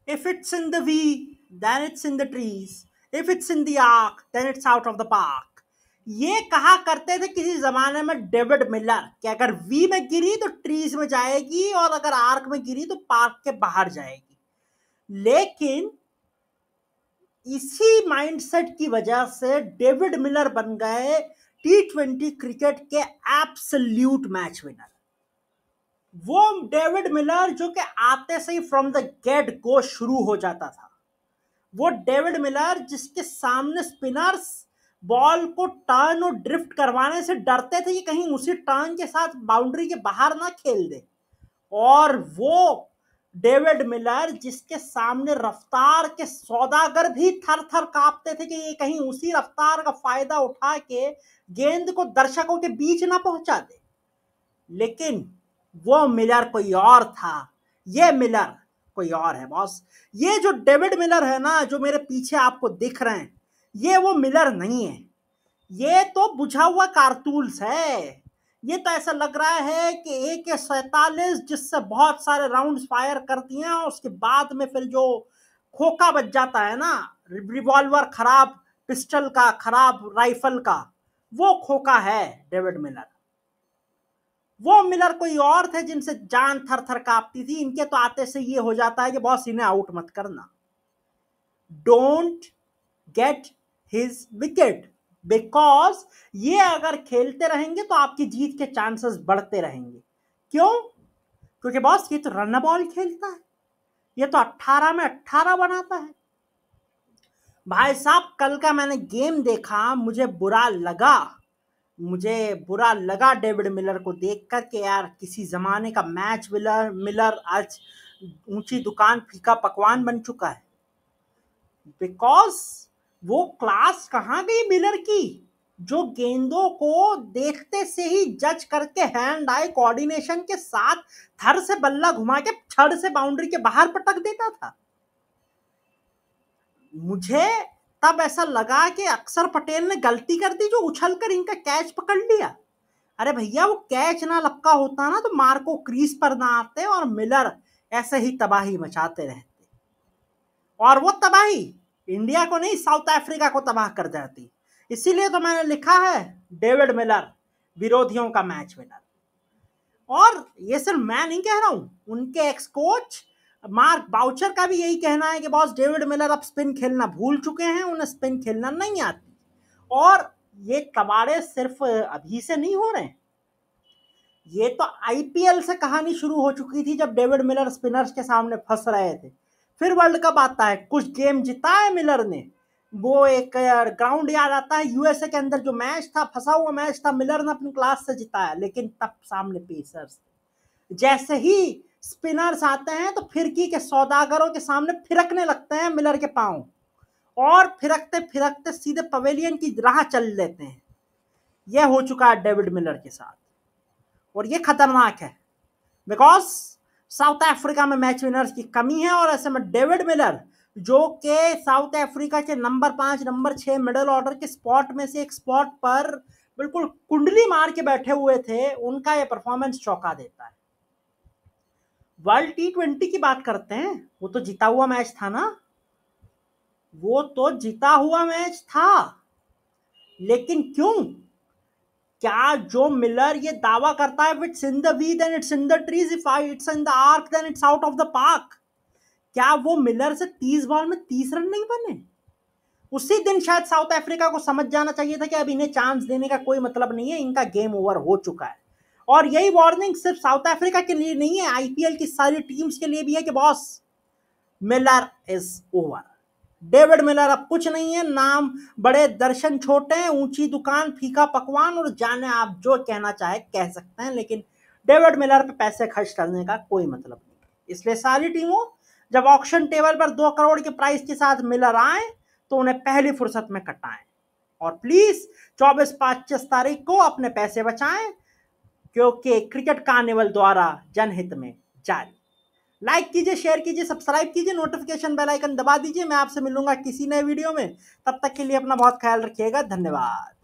If it's in the V, then it's in the trees. If it's in the ark, then it's out of the park. ये कहा करते थे किसी जमाने में डेविड मिलर कि अगर वी में गिरी तो ट्रीज में जाएगी और अगर आर्क में गिरी तो पार्क के बाहर जाएगी। लेकिन इसी माइंडसेट की वजह से डेविड मिलर बन गए T20 क्रिकेट के एब्सोल्यूट मैच विनर। वो डेविड मिलर जो कि आते से ही फ्रॉम द गेट गो शुरू हो जाता था। वो डेविड मिलर जिसके सामने स्पिनर्स बॉल को टर्न और ड्रिफ्ट करवाने से डरते थे कि कहीं उसी टर्न के साथ बाउंड्री के बाहर ना खेल दे। और वो डेविड मिलर जिसके सामने रफ्तार के सौदागर भी थर थर कांपते थे कि ये कहीं उसी रफ्तार का फायदा उठा के गेंद को दर्शकों के बीच ना पहुंचा दे। लेकिन वो मिलर कोई और था, ये मिलर कोई और है बॉस। ये जो डेविड मिलर है ना, जो मेरे पीछे आपको दिख रहे हैं, ये वो मिलर नहीं है। ये तो बुझा हुआ कारतूस है। ये तो ऐसा लग रहा है कि AK-47 जिससे बहुत सारे राउंड्स फायर करती हैं, उसके बाद में फिर जो खोखा बच जाता है ना, रिवॉल्वर खराब, पिस्टल का खराब, राइफल का, वो खोखा है डेविड मिलर। वो मिलर कोई और थे जिनसे जान थर थर कांपती थी। इनके तो आते से ये हो जाता है कि बॉस इन्हें आउट मत करना, don't get his wicket, because ये अगर खेलते रहेंगे तो आपकी जीत के चांसेस बढ़ते रहेंगे। क्यों? क्योंकि बॉस ये तो रन बॉल खेलता है, ये तो 18 में 18 बनाता है। भाई साहब, कल का मैंने गेम देखा, मुझे बुरा लगा डेविड मिलर को देखकर कि यार किसी जमाने का मैच मिलर आज ऊंची दुकान फीका पकवान बन चुका है। बिकॉज वो क्लास कहाँ गई मिलर की, जो गेंदों को देखते से ही जज करके हैंड आई कोऑर्डिनेशन के साथ थर से बल्ला घुमा के छड़ से बाउंड्री के बाहर पटक देता था। मुझे तब ऐसा लगा कि अक्षर पटेल ने गलती कर दी जो उछलकर इनका कैच पकड़ लिया। अरे भैया, वो कैच ना लपका होता ना तो मार्को क्रीज पर ना आते और मिलर ऐसे ही तबाही मचाते रहते। और वो तबाही इंडिया को नहीं, साउथ अफ्रीका को तबाह कर जाती। इसीलिए तो मैंने लिखा है डेविड मिलर विरोधियों का मैच विनर। और ये सिर्फ मैं नहीं कह रहा हूं, उनके एक्स कोच मार्क बाउचर का भी यही कहना है कि बॉस डेविड मिलर अब स्पिन खेलना भूल चुके हैं, उन्हें स्पिन खेलना नहीं आती। और ये कबाड़े सिर्फ अभी से नहीं हो रहे हैं, ये तो IPL से कहानी शुरू हो चुकी थी जब डेविड मिलर स्पिनर्स के सामने फंस रहे थे। फिर वर्ल्ड कप आता है, कुछ गेम जीता है मिलर ने। वो एक ग्राउंड याद आता है USA के अंदर जो मैच था, फंसा हुआ मैच था, मिलर ने अपनी क्लास से जिताया, लेकिन तब सामने पेसर्स। जैसे ही स्पिनर्स आते हैं तो फिरकी के सौदागरों के सामने फिरकने लगते हैं मिलर के पांव, और फिरकते फिरकते सीधे पवेलियन की राह चल लेते हैं। यह हो चुका है डेविड मिलर के साथ, और ये खतरनाक है बिकॉज साउथ अफ्रीका में मैच विनर्स की कमी है। और ऐसे में डेविड मिलर जो के साउथ अफ्रीका के नंबर 5 नंबर 6 मिडिल ऑर्डर के स्पॉट में से एक स्पॉट पर बिल्कुल कुंडली मार के बैठे हुए थे, उनका ये परफॉर्मेंस चौंका देता है। वर्ल्ड T20 की बात करते हैं, वो तो जीता हुआ मैच था ना, वो तो जीता हुआ मैच था। लेकिन क्यों? क्या जो मिलर ये दावा करता है it's in the V then it's in the trees, if it's in the arc then it's out of the park, क्या वो मिलर से 30 बॉल में 30 रन नहीं बने? उसी दिन शायद साउथ अफ्रीका को समझ जाना चाहिए था कि अब इन्हें चांस देने का कोई मतलब नहीं है, इनका गेम ओवर हो चुका है। और यही वार्निंग सिर्फ साउथ अफ्रीका के लिए नहीं है, IPL की सारी टीम्स के लिए भी है कि boss Miller is over. David Miller अब कुछ नहीं है, नाम बड़े दर्शन छोटे हैं, ऊंची दुकान फीका पकवान, और जाने आप जो कहना चाहे कह सकते हैं, लेकिन डेविड मिलर पे पैसे खर्च करने का कोई मतलब नहीं। इसलिए सारी टीमों जब ऑक्शन टेबल पर 2 करोड़ के प्राइस के साथ मिलर आए तो उन्हें पहली फुर्सत में कटाएं, और प्लीज 24-25 तारीख को अपने पैसे बचाएं, क्योंकि क्रिकेट कार्निवल द्वारा जनहित में जारी। लाइक कीजिए, शेयर कीजिए, सब्सक्राइब कीजिए, नोटिफिकेशन बेल आइकन दबा दीजिए। मैं आपसे मिलूंगा किसी नए वीडियो में, तब तक के लिए अपना बहुत ख्याल रखिएगा। धन्यवाद।